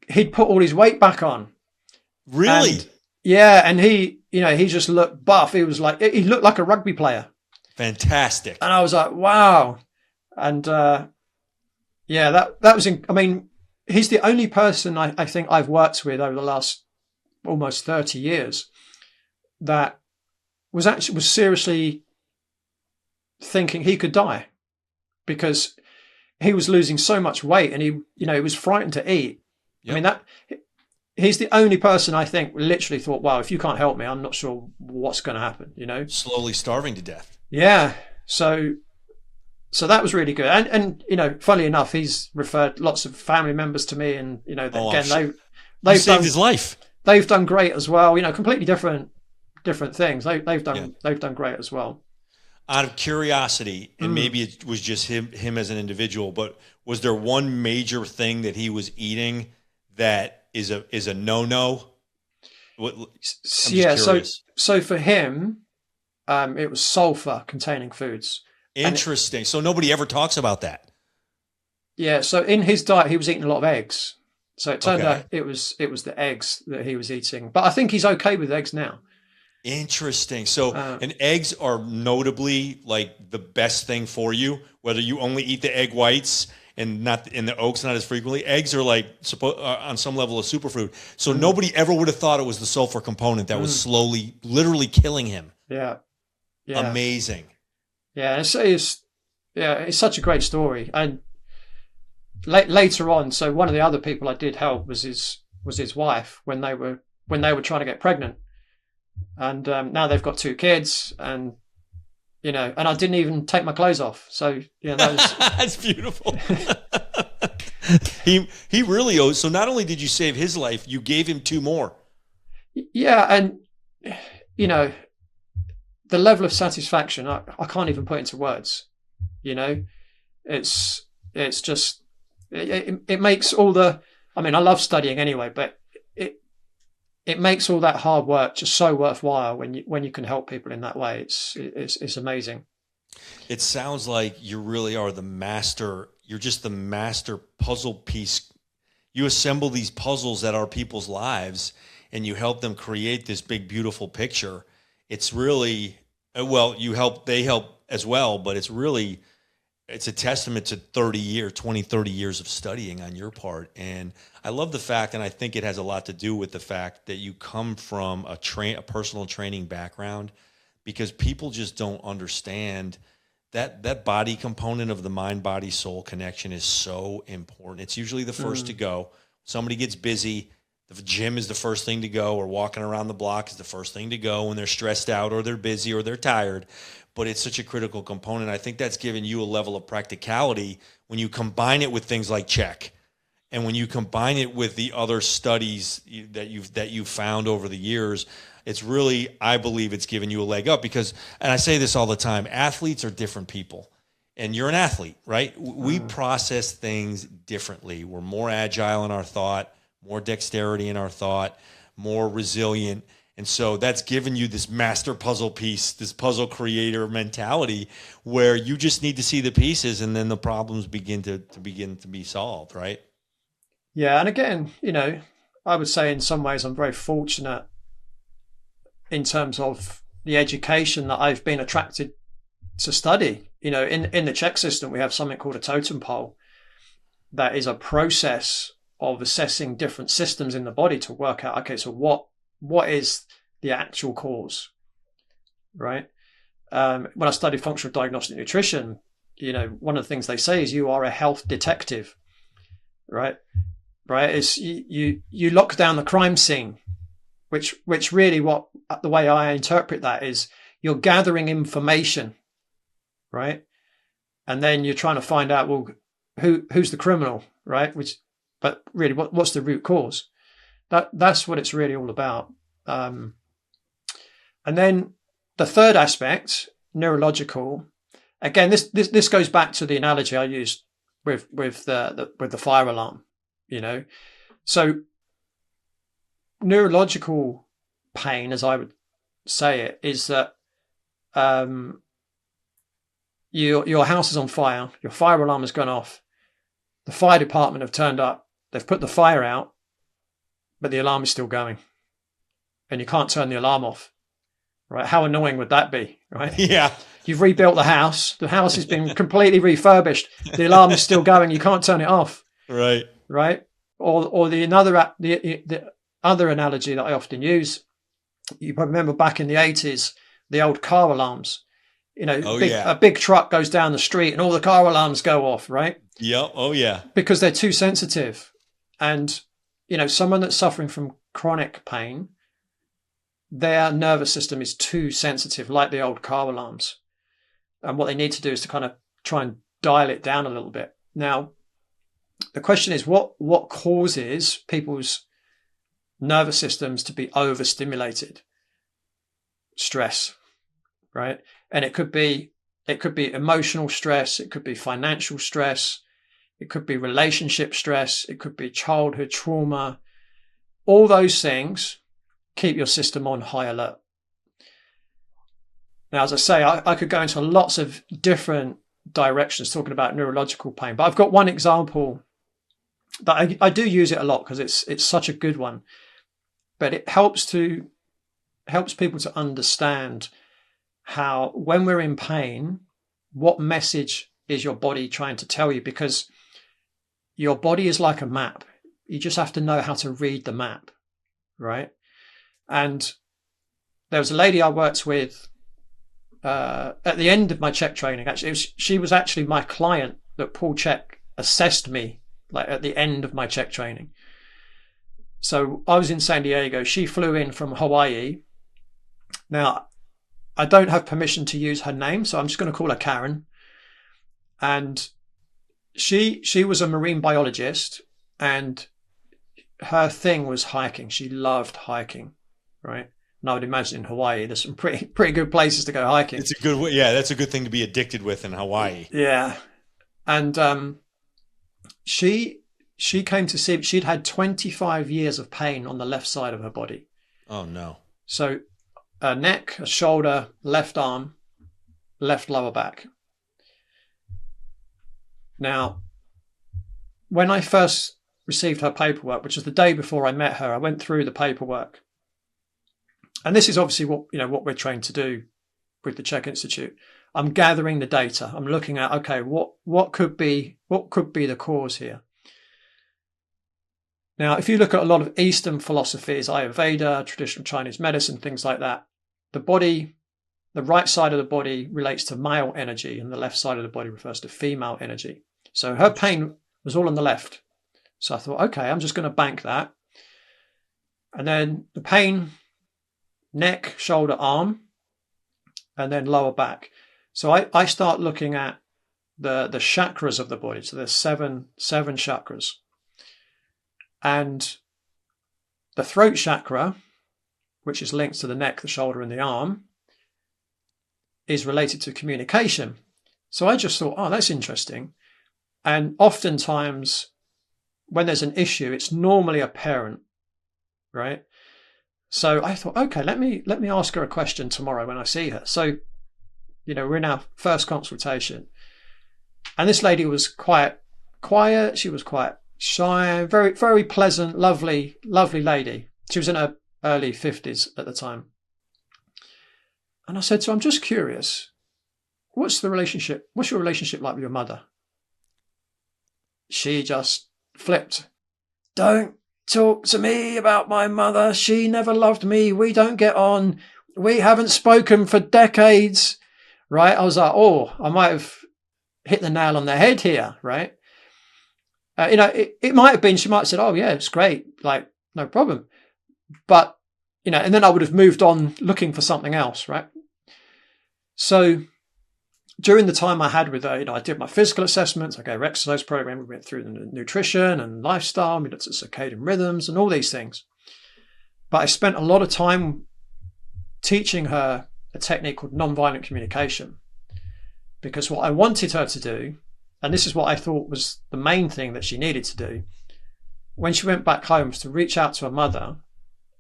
He'd put all his weight back on. Really? And, yeah. And he just looked buff. He looked like a rugby player. Fantastic. And I was like, wow. And that was, he's the only person I think I've worked with over the last almost 30 years that was seriously thinking he could die, because he was losing so much weight and he was frightened to eat. Yep. He's the only person I think literally thought, wow, if you can't help me, I'm not sure what's going to happen, Slowly starving to death. Yeah. So that was really good. And funnily enough, he's referred lots of family members to me, and, they've saved his life. They've done great as well, completely different things. They've done great as well. Out of curiosity, and maybe it was just him as an individual, but was there one major thing that he was eating that is a no-no? Yeah. So for him, it was sulfur containing foods. Interesting. So nobody ever talks about that. Yeah. So in his diet, he was eating a lot of eggs. So it turned out it was the eggs that he was eating. But I think he's okay with eggs now. Interesting. So, and eggs are notably like the best thing for you, whether you only eat the egg whites and not in the yolks, not as frequently. Eggs are like on some level a superfood. So nobody ever would have thought it was the sulfur component that was literally killing him. Yeah. Amazing. Yeah. It's such a great story. And later on, so one of the other people I did help was his wife when they were trying to get pregnant. And now they've got 2 kids, and and I didn't even take my clothes off. So that was that's beautiful. he really owes. So not only did you save his life, you gave him 2 more. Yeah, and the level of satisfaction I can't even put into words. It's just it makes all the. I love studying anyway, but it makes all that hard work just so worthwhile when you can help people in that way. It's amazing. It sounds like you really are the master. You're just the master puzzle piece. You assemble these puzzles that are people's lives, and you help them create this big, beautiful picture. It's really, they help as well, but it's a testament to 30 years of studying on your part. And I love the fact, and I think it has a lot to do with the fact that you come from a personal training background, because people just don't understand that body component of the mind, body, soul connection is so important. It's usually the first to go. Somebody gets busy, the gym is the first thing to go, or walking around the block is the first thing to go when they're stressed out or they're busy or they're tired. But it's such a critical component. I think that's given you a level of practicality when you combine it with things like CHEK, and when you combine it with the other studies that you've found over the years. It's really, I believe it's given you a leg up, because, and I say this all the time, athletes are different people, and you're an athlete, right? We process things differently. We're more agile in our thought, more dexterity in our thought, more resilient. And so that's given you this master puzzle piece, this puzzle creator mentality, where you just need to see the pieces, and then the problems begin to be solved, right? Yeah. And again, I would say in some ways I'm very fortunate in terms of the education that I've been attracted to study. In the CHEK system, we have something called a totem pole. That is a process of assessing different systems in the body to work out, okay, so what is the actual cause, right? When I studied functional diagnostic nutrition, one of the things they say is you are a health detective, right? Right? It's you lock down the crime scene, which really the way I interpret that is you're gathering information, right? And then you're trying to find out, well, who's the criminal, right? But really, what's the root cause? That's what it's really all about. And then the third aspect, neurological. Again, this goes back to the analogy I used with the fire alarm. So neurological pain, as I would say it, is that your house is on fire, your fire alarm has gone off, the fire department have turned up, they've put the fire out, but the alarm is still going, and you can't turn the alarm off. Right? How annoying would that be? Right? Yeah. You've rebuilt the house has been completely refurbished, the alarm is still going, you can't turn it off. Right. Right? Or the other analogy that I often use, you probably remember back in the 80s, the old car alarms. A big truck goes down the street and all the car alarms go off, right? Yep. Oh, yeah. Because they're too sensitive. And, someone that's suffering from chronic pain, their nervous system is too sensitive, like the old car alarms. And what they need to do is to kind of try and dial it down a little bit. Now, the question is, what causes people's nervous systems to be overstimulated? Stress, right? And it could be emotional stress, it could be financial stress, it could be relationship stress, it could be childhood trauma. All those things keep your system on high alert. Now, as I say, I could go into lots of different directions talking about neurological pain, but I've got one example that I do use it a lot because it's such a good one. But it helps people to understand how, when we're in pain, what message is your body trying to tell you? Because your body is like a map. You just have to know how to read the map, right? And there was a lady I worked with at the end of my CHEK training. Actually, she was actually my client that Paul CHEK assessed me, like at the end of my CHEK training. So I was in San Diego. She flew in from Hawaii. Now, I don't have permission to use her name, so I'm just going to call her Karen. And she was a marine biologist, and her thing was hiking. She loved hiking, right? And I would imagine in Hawaii, there's some pretty good places to go hiking. It's a good, yeah, that's a good thing to be addicted with in Hawaii. Yeah. And she came to see, she'd had 25 years of pain on the left side of her body. Oh, no. So a neck, a shoulder, left arm, left lower back. Now, when I first received her paperwork, which was the day before I met her, I went through the paperwork. And this is obviously what we're trained to do with the CHEK Institute. I'm gathering the data. I'm looking at, okay, what could be the cause here? Now, if you look at a lot of Eastern philosophies, Ayurveda, traditional Chinese medicine, things like that, the right side of the body relates to male energy and the left side of the body refers to female energy. So her pain was all on the left. So I thought, okay, I'm just going to bank that. And then the pain, neck, shoulder, arm, and then lower back. So I start looking at the chakras of the body. So there's seven chakras. And the throat chakra, which is linked to the neck, the shoulder, and the arm, is related to communication. So I just thought, oh, that's interesting. And oftentimes, when there's an issue, it's normally a parent, right? So I thought, okay, let me ask her a question tomorrow when I see her. So, we're in our first consultation. And this lady was quite quiet. She was quite shy, very, very pleasant, lovely lady. She was in her early 50s at the time. And I said, so I'm just curious, what's your relationship like with your mother? She just flipped. Don't talk to me about my mother. She never loved me. We don't get on. We haven't spoken for decades. Right? I was like, oh, I might have hit the nail on the head here, right? It might have been, she might have said, oh yeah, it's great. Like, no problem. But, and then I would have moved on looking for something else, right? So during the time I had with her, I did my physical assessments, I gave her exercise program, we went through the nutrition and lifestyle, we looked at circadian rhythms and all these things. But I spent a lot of time teaching her a technique called nonviolent communication, because what I wanted her to do, and this is what I thought was the main thing that she needed to do, when she went back home, was to reach out to her mother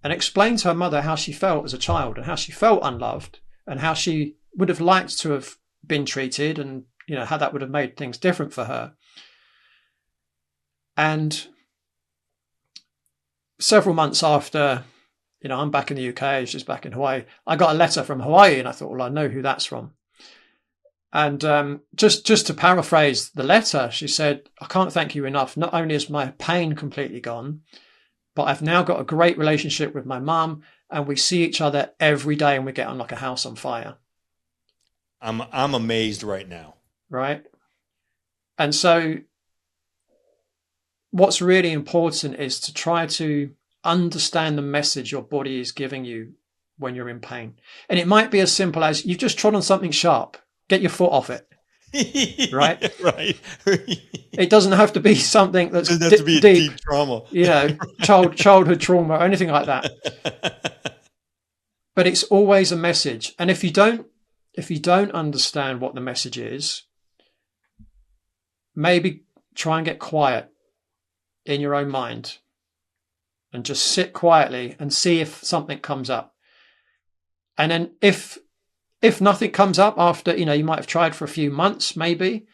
and explain to her mother how she felt as a child and how she felt unloved and how she would have liked to have been treated, and how that would have made things different for her. And several months after, I'm back in the UK, she's back in Hawaii, I got a letter from Hawaii, and I thought, well, I know who that's from. And just to paraphrase the letter, she said, I can't thank you enough. Not only is my pain completely gone, but I've now got a great relationship with my mum, and we see each other every day, and we get on like a house on fire. I'm amazed right now. Right. And so what's really important is to try to understand the message your body is giving you when you're in pain. And it might be as simple as you've just trod on something sharp. Get your foot off it. Right? Right. It doesn't have to be something that's it doesn't have to be a deep trauma. Childhood trauma or anything like that. But it's always a message. And if you don't understand what the message is, maybe try and get quiet in your own mind and just sit quietly and see if something comes up. And then if nothing comes up after, you might have tried for a few months, maybe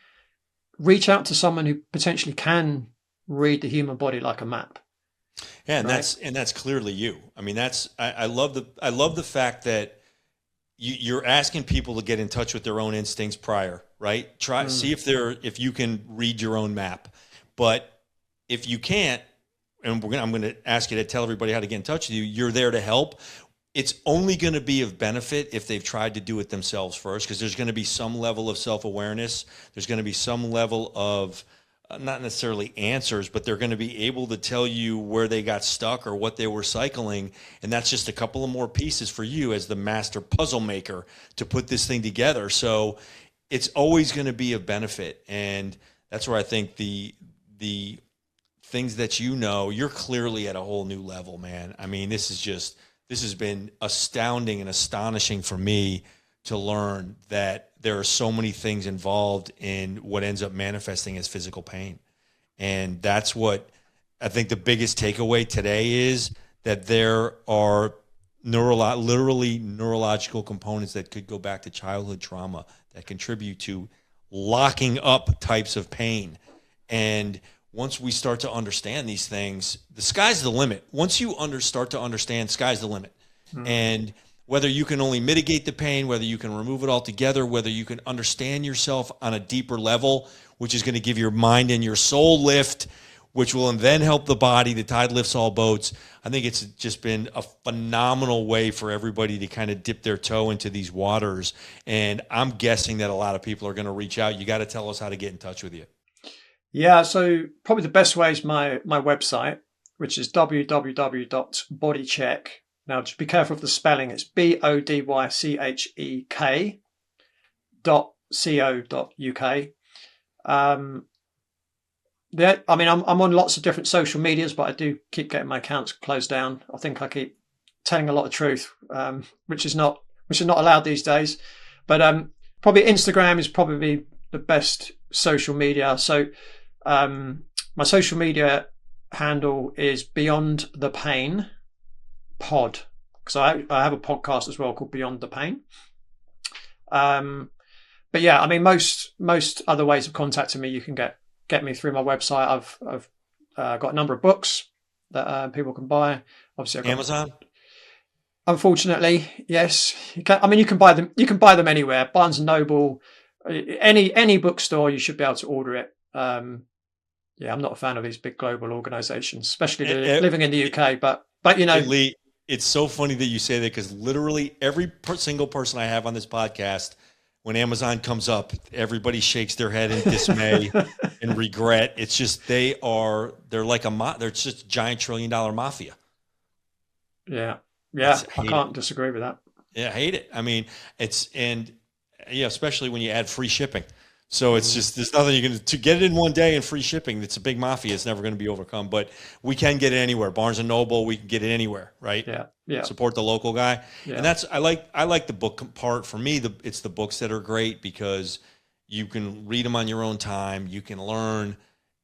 reach out to someone who potentially can read the human body like a map. Yeah, and that's clearly you. I mean, I love the fact that you're asking people to get in touch with their own instincts prior, right? See if you can read your own map. But if you can't, and I'm going to ask you to tell everybody how to get in touch with you, you're there to help. It's only going to be of benefit if they've tried to do it themselves first, because there's going to be some level of self-awareness. There's going to be some level of not necessarily answers, but they're going to be able to tell you where they got stuck or what they were cycling. And that's just a couple of more pieces for you as the master puzzle maker to put this thing together. So it's always going to be of benefit. And that's where I think the things that you're clearly at a whole new level, man. I mean, this has been astounding and astonishing for me to learn that there are so many things involved in what ends up manifesting as physical pain. And that's what I think the biggest takeaway today is, that there are literally neurological components that could go back to childhood trauma that contribute to locking up types of pain. And once we start to understand these things, the sky's the limit. Once you start to understand, sky's the limit. Mm-hmm. And whether you can only mitigate the pain, whether you can remove it altogether, whether you can understand yourself on a deeper level, which is going to give your mind and your soul lift, which will then help the body. The tide lifts all boats. I think it's just been a phenomenal way for everybody to kind of dip their toe into these waters. And I'm guessing that a lot of people are going to reach out. You got to tell us how to get in touch with you. Yeah, so probably the best way is my website, which is www.bodychek. Now, just be careful of the spelling. It's bodychek.co.uk. I'm on lots of different social medias, but I do keep getting my accounts closed down. I think I keep telling a lot of truth, which is not allowed these days. But probably Instagram is probably the best social media. So my social media handle is Beyond the Pain Pod, because I have a podcast as well called Beyond the Pain. But yeah, I mean, most other ways of contacting me, you can get me through my website. I've got a number of books that people can buy. Obviously, I've got Amazon. Unfortunately, yes. You can buy them. You can buy them anywhere. Barnes and Noble, any bookstore, you should be able to order it. Yeah, I'm not a fan of these big global organizations, especially living in the UK. But Lee, it's so funny that you say that, because literally every single person I have on this podcast, when Amazon comes up, everybody shakes their head in dismay and regret. It's just they're like they're just a giant $1 trillion mafia. Yeah, I can't disagree with that. Yeah, I hate it. I mean, and especially when you add free shipping. So it's just, there's nothing you can, to get it in one day and free shipping. It's a big mafia. It's never going to be overcome, but we can get it anywhere. Barnes and Noble, we can get it anywhere, right? Yeah. Yeah. Support the local guy. Yeah. And I like the book part. For me, it's the books that are great because you can read them on your own time. You can learn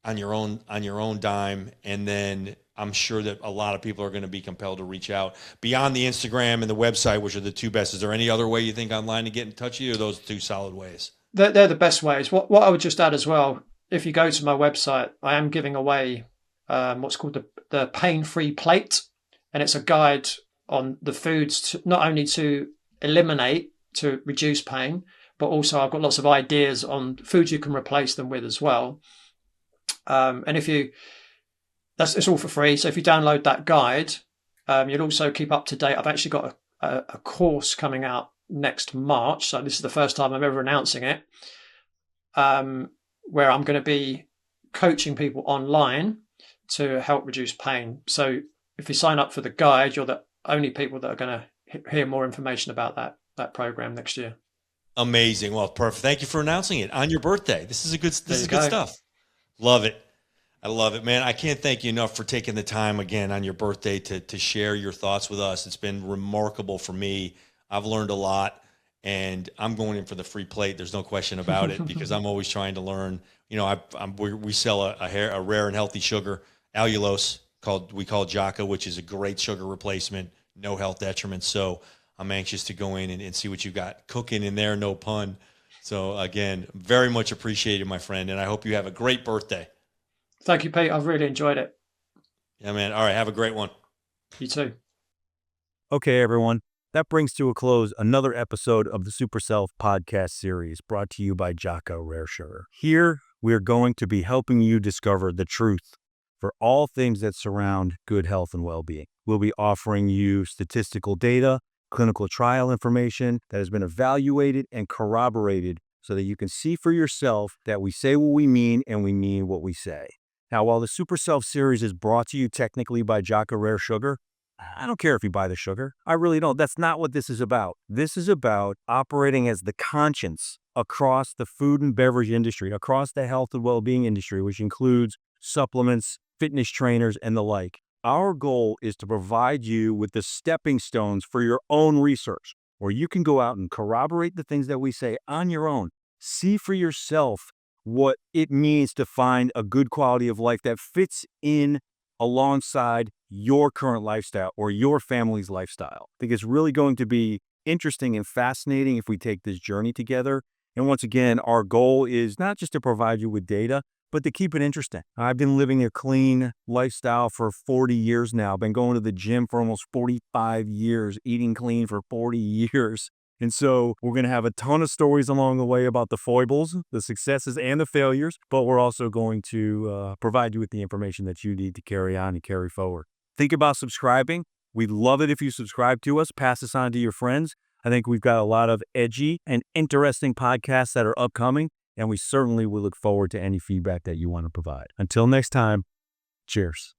on your own dime. And then I'm sure that a lot of people are going to be compelled to reach out beyond the Instagram and the website, which are the two best. Is there any other way you think online to get in touch with you, or those two solid ways? They're the best ways. What I would just add as well, if you go to my website, I am giving away what's called the pain-free plate. And it's a guide on the foods not only to eliminate, to reduce pain, but also I've got lots of ideas on foods you can replace them with as well. And it's all for free. So if you download that guide, you'll also keep up to date. I've actually got a course coming out next March. So this is the first time I'm ever announcing it, where I'm going to be coaching people online to help reduce pain. So if you sign up for the guide, you're the only people that are going to hear more information about that program next year. Amazing. Well, perfect. Thank you for announcing it on your birthday. This is good stuff. Love it. I love it, man. I can't thank you enough for taking the time again on your birthday to share your thoughts with us. It's been remarkable for me. I've learned a lot, and I'm going in for the free plate. There's no question about it, because I'm always trying to learn. You know, we sell a rare and healthy sugar, allulose, we call Jaca, which is a great sugar replacement, no health detriment. So I'm anxious to go in and see what you got cooking in there, no pun. So again, very much appreciated, my friend, and I hope you have a great birthday. Thank you, Pete. I've really enjoyed it. Yeah, man. All right, have a great one. You too. Okay, everyone. That brings to a close another episode of the Super Self podcast series brought to you by Jaca Rare Sugar. Here, we're going to be helping you discover the truth for all things that surround good health and well-being. We'll be offering you statistical data, clinical trial information that has been evaluated and corroborated so that you can see for yourself that we say what we mean and we mean what we say. Now, while the Super Self series is brought to you technically by Jaca Rare Sugar, I don't care if you buy the sugar. I really don't. That's not what this is about. This is about operating as the conscience across the food and beverage industry, across the health and well-being industry, which includes supplements, fitness trainers, and the like. Our goal is to provide you with the stepping stones for your own research, where you can go out and corroborate the things that we say on your own. See for yourself what it means to find a good quality of life that fits in alongside your current lifestyle or your family's lifestyle. I think it's really going to be interesting and fascinating if we take this journey together. And once again, our goal is not just to provide you with data, but to keep it interesting. I've been living a clean lifestyle for 40 years now. I've been going to the gym for almost 45 years, eating clean for 40 years. And so we're going to have a ton of stories along the way about the foibles, the successes, and the failures, but we're also going to provide you with the information that you need to carry on and carry forward. Think about subscribing. We'd love it if you subscribe to us, pass this on to your friends. I think we've got a lot of edgy and interesting podcasts that are upcoming, and we certainly will look forward to any feedback that you want to provide. Until next time, cheers.